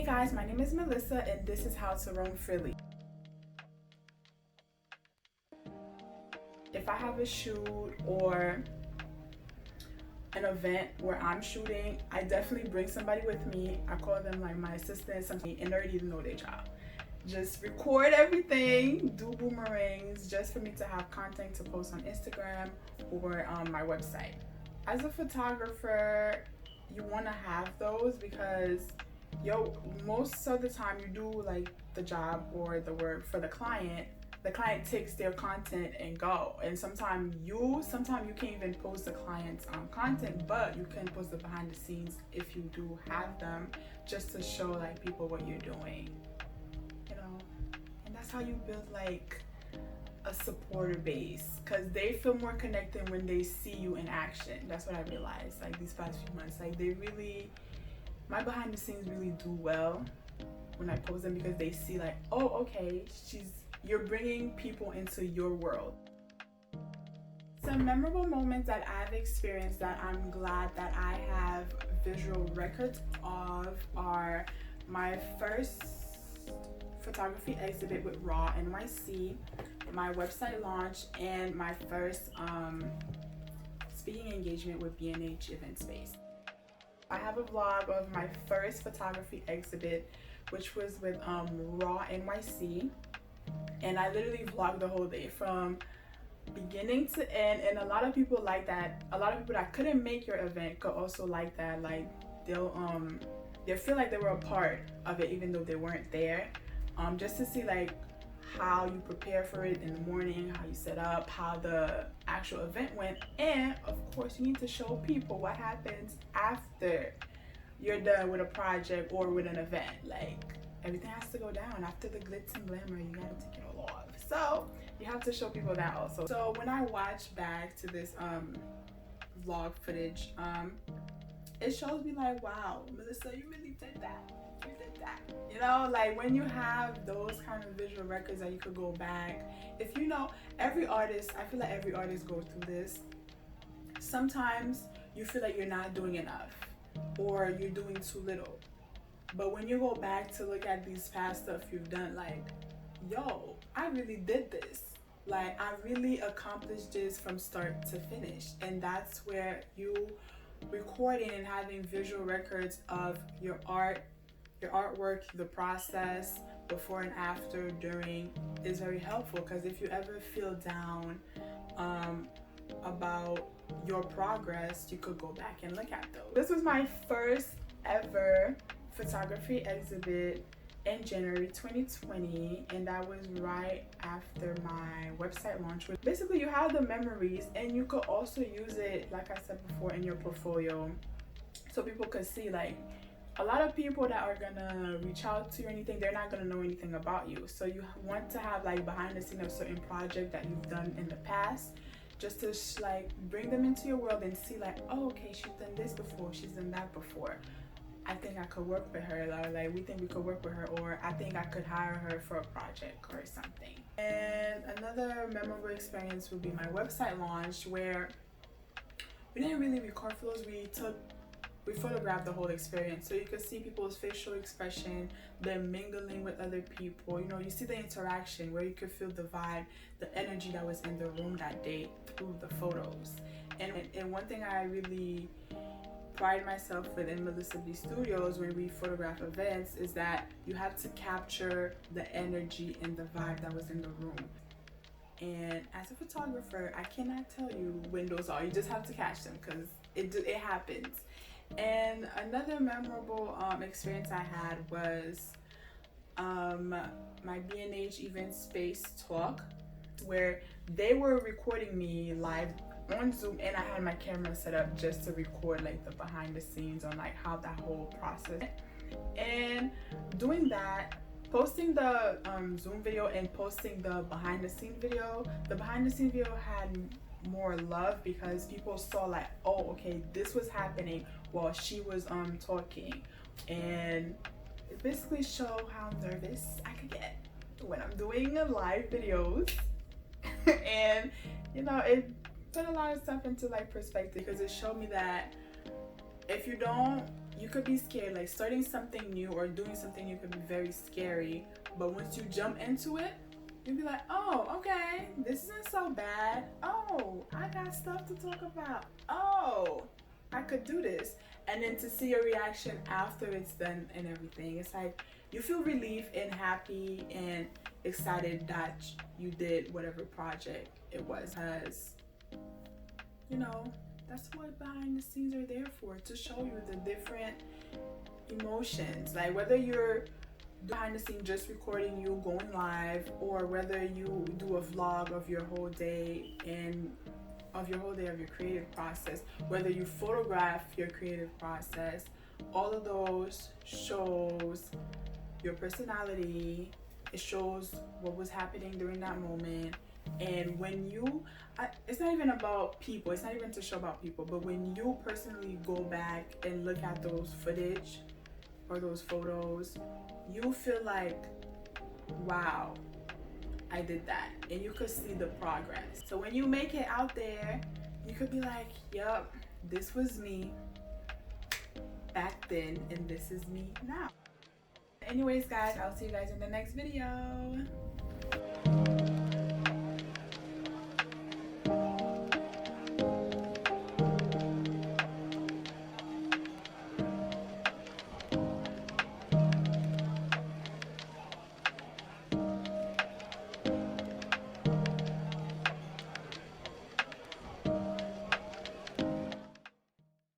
guys, my name is Melissa and this is How to Roam Freely. If I have a shoot or an event where I'm shooting, I definitely bring somebody with me. I call them like my assistants, and they already know their job. Just record everything, do boomerangs, just for me to have content to post on Instagram or on my website. As a photographer, you want to have those because most of the time you do like the job or the work for the client takes their content and go, and sometimes you can't even post the client's content, but you can post the behind the scenes if you do have them, just to show like people what you're doing, and that's how you build like a supporter base, because they feel more connected when they see you in action. That's what I realized like these past few months, like my behind the scenes really do well when I post them, because they see like, oh okay, you're bringing people into your world. Some memorable moments that I've experienced that I'm glad that I have visual records of are my first photography exhibit with Raw NYC, my website launch, and my first speaking engagement with B&H Event Space. I have a vlog of my first photography exhibit, which was with Raw NYC, and I literally vlogged the whole day from beginning to end. And a lot of people like that. A lot of people that couldn't make your event could also like that. Like they'll feel like they were a part of it even though they weren't there. Just to see like how you prepare for it in the morning, how you set up, how the actual event went, and of course you need to show people what happens after you're done with a project or with an event. Like everything has to go down after the glitz and glamour. You gotta take it all off. So you have to show people that also. So when I watch back to this vlog footage, it shows me like, wow, Melissa, you really did that. You did that. Like when you have those kind of visual records that you could go back. If every artist, I feel like every artist goes through this. Sometimes you feel like you're not doing enough or you're doing too little. But when you go back to look at these past stuff you've done, like, yo, I really did this. Like, I really accomplished this from start to finish. And that's where you recording and having visual records of your artwork, the process, before and after, during, is very helpful. Because if you ever feel down about your progress, you could go back and look at those. This was my first ever photography exhibit in January 2020, and that was right after my website launch. Basically, you have the memories, and you could also use it, like I said before, in your portfolio, so people could see. Like, a lot of people that are gonna reach out to you or anything, they're not gonna know anything about you. So you want to have like behind the scene of certain project that you've done in the past, just to like bring them into your world and see like, oh okay, she's done this before, she's done that before. I think I could work with her, or like we think we could work with her, or I think I could hire her for a project or something. And another memorable experience would be my website launch, where we didn't really record photos, we photographed the whole experience, so you could see people's facial expression, them mingling with other people. You see the interaction, where you could feel the vibe, the energy that was in the room that day through the photos. And one thing I really pride myself with in Melissa B Studios when we photograph events is that you have to capture the energy and the vibe that was in the room. And as a photographer, I cannot tell you when those are. You just have to catch them, because it happens. And another memorable experience I had was my B&H Event Space talk, where they were recording me live on Zoom, and I had my camera set up just to record like the behind the scenes on like how that whole process. And doing that, posting the Zoom video and posting the behind the scene video, had more love, because people saw like, oh okay, this was happening while she was talking. And it basically showed how nervous I could get when I'm doing live videos. And it put a lot of stuff into like perspective, because it showed me that if you don't you could be scared. Like starting something new or doing something new could be very scary, but once you jump into it, you'll be like, oh, okay, this isn't so bad. Oh, I got stuff to talk about. Oh, I could do this. And then to see your reaction after it's done and everything, it's like you feel relief and happy and excited that you did whatever project it was. Because, you know, that's what behind the scenes are there for, to show you the different emotions. Like whether you're behind the scene just recording you going live, or whether you do a vlog of your whole day and of your creative process, whether you photograph your creative process, all of those shows your personality. It shows what was happening during that moment. And when it's not even about people, it's not even to show about people, but when you personally go back and look at those footage or those photos, you feel like, wow, I did that. And you could see the progress. So when you make it out there, you could be like, yup, this was me back then, and this is me now. Anyways, guys, I'll see you guys in the next video.